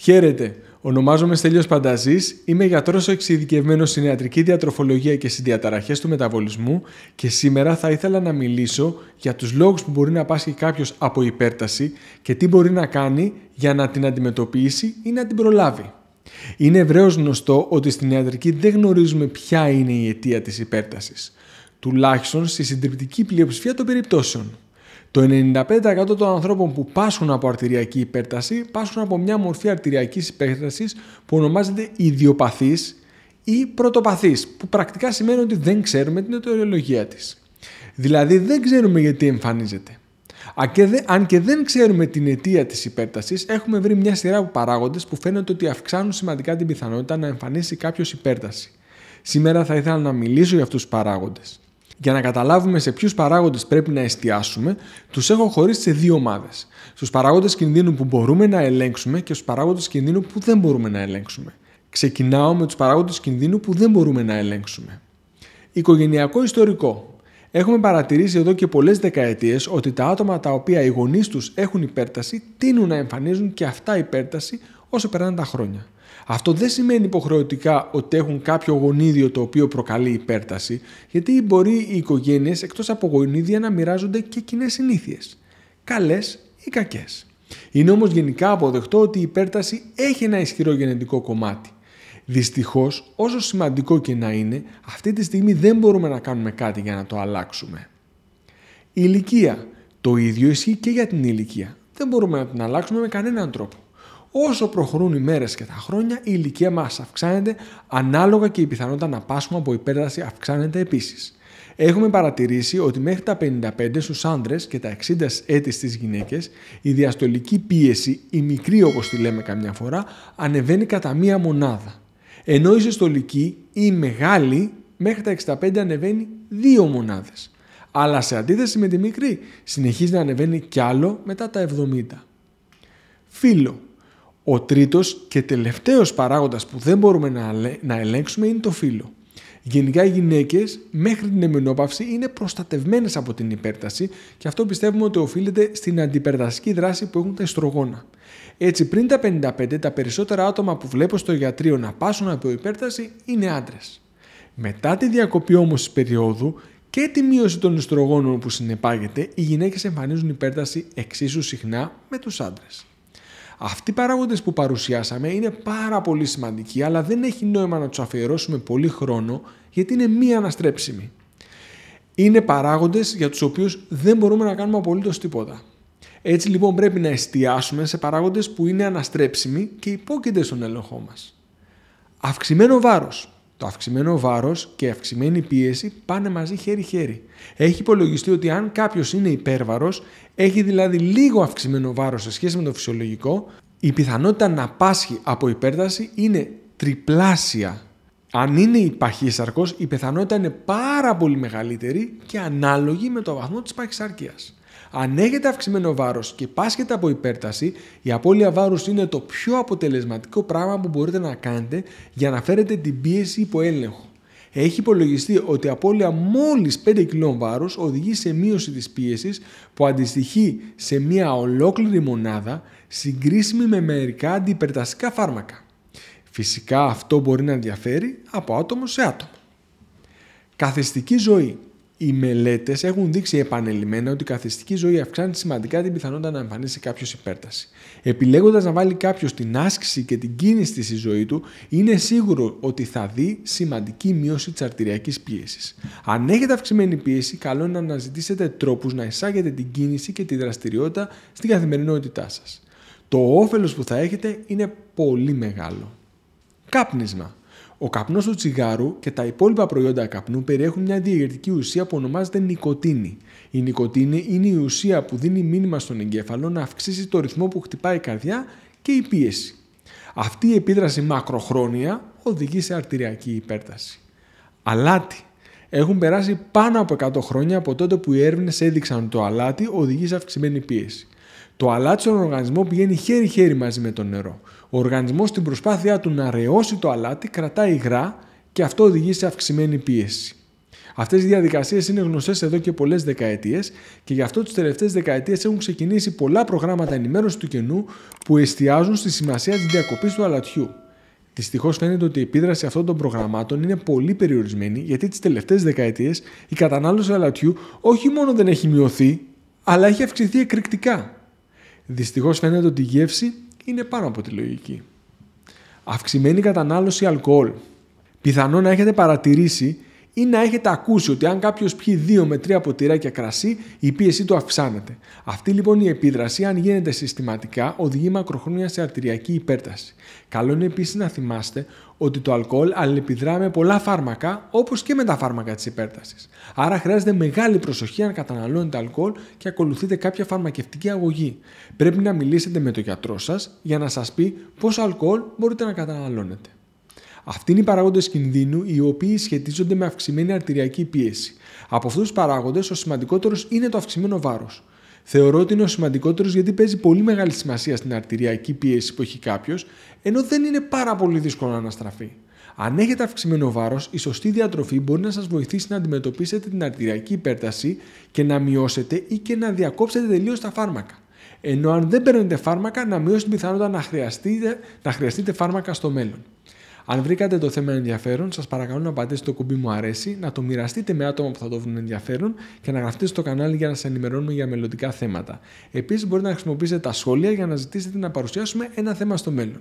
Χαίρετε, ονομάζομαι Στέλιος Πανταζής, είμαι γιατρός εξειδικευμένος στην ιατρική διατροφολογία και στις διαταραχές του μεταβολισμού και σήμερα θα ήθελα να μιλήσω για τους λόγους που μπορεί να πάσχει κάποιος από υπέρταση και τι μπορεί να κάνει για να την αντιμετωπίσει ή να την προλάβει. Είναι ευρέως γνωστό ότι στην ιατρική δεν γνωρίζουμε ποια είναι η αιτία της υπέρτασης, τουλάχιστον στη συντριπτική πλειοψηφία των περιπτώσεων. Το 95% των ανθρώπων που πάσχουν από αρτηριακή υπέρταση πάσχουν από μια μορφή αρτηριακής υπέρτασης που ονομάζεται ιδιοπαθής ή πρωτοπαθής, που πρακτικά σημαίνει ότι δεν ξέρουμε την αιτιολογία της. Δηλαδή δεν ξέρουμε γιατί εμφανίζεται. Αν και δεν ξέρουμε την αιτία της υπέρτασης, έχουμε βρει μια σειρά από παράγοντες που φαίνεται ότι αυξάνουν σημαντικά την πιθανότητα να εμφανίσει κάποιος υπέρταση. Σήμερα θα ήθελα να μιλήσω για αυτούς τους παράγοντες. Για να καταλάβουμε σε ποιους παράγοντες πρέπει να εστιάσουμε, τους έχω χωρίσει σε δύο ομάδες. Στους παράγοντες κινδύνου που μπορούμε να ελέγξουμε και στους παράγοντες κινδύνου που δεν μπορούμε να ελέγξουμε. Ξεκινάω με τους παράγοντες κινδύνου που δεν μπορούμε να ελέγξουμε. Οικογενειακό ιστορικό. Έχουμε παρατηρήσει εδώ και πολλές δεκαετίες ότι τα άτομα τα οποία οι γονείς τους έχουν υπέρταση τείνουν να εμφανίζουν και αυτά υπέρταση όσο περνάνε τα χρόνια. Αυτό δεν σημαίνει υποχρεωτικά ότι έχουν κάποιο γονίδιο το οποίο προκαλεί υπέρταση, γιατί μπορεί οι οικογένειες εκτός από γονίδια να μοιράζονται και κοινές συνήθειες, καλές ή κακές. Είναι όμως γενικά αποδεκτό ότι η υπέρταση έχει ένα ισχυρό γενετικό κομμάτι. Δυστυχώς, όσο σημαντικό και να είναι, αυτή τη στιγμή δεν μπορούμε να κάνουμε κάτι για να το αλλάξουμε. Η ηλικία. Το ίδιο ισχύει και για την ηλικία. Δεν μπορούμε να την αλλάξουμε με κανέναν τρόπο. Όσο προχωρούν οι μέρες και τα χρόνια, η ηλικία μας αυξάνεται, ανάλογα και η πιθανότητα να πάσχουμε από υπέρταση αυξάνεται επίσης. Έχουμε παρατηρήσει ότι μέχρι τα 55 στους άντρες και τα 60 έτη στις γυναίκες, η διαστολική πίεση, η μικρή όπως τη λέμε καμιά φορά, ανεβαίνει κατά μία μονάδα. Ενώ η συστολική, η μεγάλη, μέχρι τα 65 ανεβαίνει 2 μονάδες. Αλλά σε αντίθεση με τη μικρή, συνεχίζει να ανεβαίνει κι άλλο μετά τα 70. Φύλο. Ο τρίτος και τελευταίος παράγοντας που δεν μπορούμε να ελέγξουμε είναι το φύλο. Γενικά οι γυναίκες μέχρι την εμμηνόπαυση είναι προστατευμένες από την υπέρταση και αυτό πιστεύουμε ότι οφείλεται στην αντιπερτασική δράση που έχουν τα ιστρογόνα. Έτσι πριν τα 55 τα περισσότερα άτομα που βλέπω στο ιατρείο να πάσουν από υπέρταση είναι άντρες. Μετά τη διακοπή όμως της περίοδου και τη μείωση των ιστρογόνων που συνεπάγεται, οι γυναίκες εμφανίζουν υπέρταση εξίσου συχνά με τους άντρες. Αυτοί οι παράγοντες που παρουσιάσαμε είναι πάρα πολύ σημαντικοί, αλλά δεν έχει νόημα να τους αφιερώσουμε πολύ χρόνο γιατί είναι μη αναστρέψιμοι. Είναι παράγοντες για τους οποίους δεν μπορούμε να κάνουμε απολύτως τίποτα. Έτσι λοιπόν πρέπει να εστιάσουμε σε παράγοντες που είναι αναστρέψιμοι και υπόκεινται στον έλεγχό μας. Αυξημένο βάρος. Το αυξημένο βάρος και η αυξημένη πίεση πάνε μαζί χέρι-χέρι. Έχει υπολογιστεί ότι αν κάποιος είναι υπέρβαρος, έχει δηλαδή λίγο αυξημένο βάρος σε σχέση με το φυσιολογικό, η πιθανότητα να πάσχει από υπέρταση είναι τριπλάσια. Αν είναι υπαχύσαρκος, η πιθανότητα είναι πάρα πολύ μεγαλύτερη και ανάλογη με το βαθμό της παχυσαρκίας. Αν έχετε αυξημένο βάρος και πάσχετε από υπέρταση, η απώλεια βάρους είναι το πιο αποτελεσματικό πράγμα που μπορείτε να κάνετε για να φέρετε την πίεση υπό έλεγχο. Έχει υπολογιστεί ότι η απώλεια μόλις 5 κιλών βάρους οδηγεί σε μείωση της πίεσης που αντιστοιχεί σε μια ολόκληρη μονάδα συγκρίσιμη με μερικά αντιυπερτασικά φάρμακα. Φυσικά αυτό μπορεί να διαφέρει από άτομο σε άτομο. Καθιστική ζωή. Οι μελέτες έχουν δείξει επανειλημμένα ότι η καθιστική ζωή αυξάνει σημαντικά την πιθανότητα να εμφανίσει κάποιος υπέρταση. Επιλέγοντας να βάλει κάποιος την άσκηση και την κίνηση στη ζωή του, είναι σίγουρο ότι θα δει σημαντική μείωση της αρτηριακής πίεσης. Αν έχετε αυξημένη πίεση, καλό είναι να αναζητήσετε τρόπους να εισάγετε την κίνηση και τη δραστηριότητα στην καθημερινότητά σας. Το όφελος που θα έχετε είναι πολύ μεγάλο. Κάπνισμα. Ο καπνός του τσιγάρου και τα υπόλοιπα προϊόντα καπνού περιέχουν μια διαγερτική ουσία που ονομάζεται νικοτίνη. Η νικοτίνη είναι η ουσία που δίνει μήνυμα στον εγκέφαλο να αυξήσει το ρυθμό που χτυπάει η καρδιά και η πίεση. Αυτή η επίδραση μακροχρόνια οδηγεί σε αρτηριακή υπέρταση. Αλάτι. Έχουν περάσει πάνω από 100 χρόνια από τότε που οι έρευνες έδειξαν ότι το αλάτι οδηγεί σε αυξημένη πίεση. Το αλάτι στον οργανισμό πηγαίνει χέρι-χέρι μαζί με το νερό. Ο οργανισμός στην προσπάθειά του να ρεώσει το αλάτι κρατάει υγρά και αυτό οδηγεί σε αυξημένη πίεση. Αυτές οι διαδικασίες είναι γνωστές εδώ και πολλές δεκαετίες και γι' αυτό τις τελευταίες δεκαετίες έχουν ξεκινήσει πολλά προγράμματα ενημέρωσης του κενού που εστιάζουν στη σημασία της διακοπής του αλατιού. Δυστυχώς φαίνεται ότι η επίδραση αυτών των προγραμμάτων είναι πολύ περιορισμένη, γιατί τις τελευταίες δεκαετίες η κατανάλωση αλατιού όχι μόνο δεν έχει μειωθεί, αλλά έχει αυξηθεί εκρηκτικά. Δυστυχώς φαίνεται ότι η γεύση είναι πάνω από τη λογική. Αυξημένη κατανάλωση αλκοόλ. Πιθανόν να έχετε παρατηρήσει ή να έχετε ακούσει ότι αν κάποιος πιει 2 με 3 ποτηράκια κρασί, η πίεση του αυξάνεται. Αυτή λοιπόν η επίδραση, αν γίνεται συστηματικά, οδηγεί μακροχρόνια σε αρτηριακή υπέρταση. Καλό είναι επίσης να θυμάστε ότι το αλκοόλ αλληλεπιδρά με πολλά φάρμακα, όπως και με τα φάρμακα της υπέρτασης. Άρα χρειάζεται μεγάλη προσοχή αν καταναλώνετε αλκοόλ και ακολουθείτε κάποια φαρμακευτική αγωγή. Πρέπει να μιλήσετε με τον γιατρό σας για να σας πει πόσο αλκοόλ μπορείτε να καταναλώνετε. Αυτοί είναι οι παράγοντες κινδύνου οι οποίοι σχετίζονται με αυξημένη αρτηριακή πίεση. Από αυτούς τους παράγοντες, ο σημαντικότερος είναι το αυξημένο βάρος. Θεωρώ ότι είναι ο σημαντικότερος γιατί παίζει πολύ μεγάλη σημασία στην αρτηριακή πίεση που έχει κάποιος, ενώ δεν είναι πάρα πολύ δύσκολο να αναστραφεί. Αν έχετε αυξημένο βάρος, η σωστή διατροφή μπορεί να σας βοηθήσει να αντιμετωπίσετε την αρτηριακή υπέρταση και να μειώσετε ή και να διακόψετε τελείως τα φάρμακα. Ενώ αν δεν παίρνετε φάρμακα, να μειώσετε την πιθανότητα να χρειαστείτε φάρμακα στο μέλλον. Αν βρήκατε το θέμα ενδιαφέρον, σας παρακαλώ να πατήσετε το κουμπί μου αρέσει, να το μοιραστείτε με άτομα που θα το βρουν ενδιαφέρον και να γραφτείτε στο κανάλι για να σας ενημερώνουμε για μελλοντικά θέματα. Επίσης, μπορείτε να χρησιμοποιήσετε τα σχόλια για να ζητήσετε να παρουσιάσουμε ένα θέμα στο μέλλον.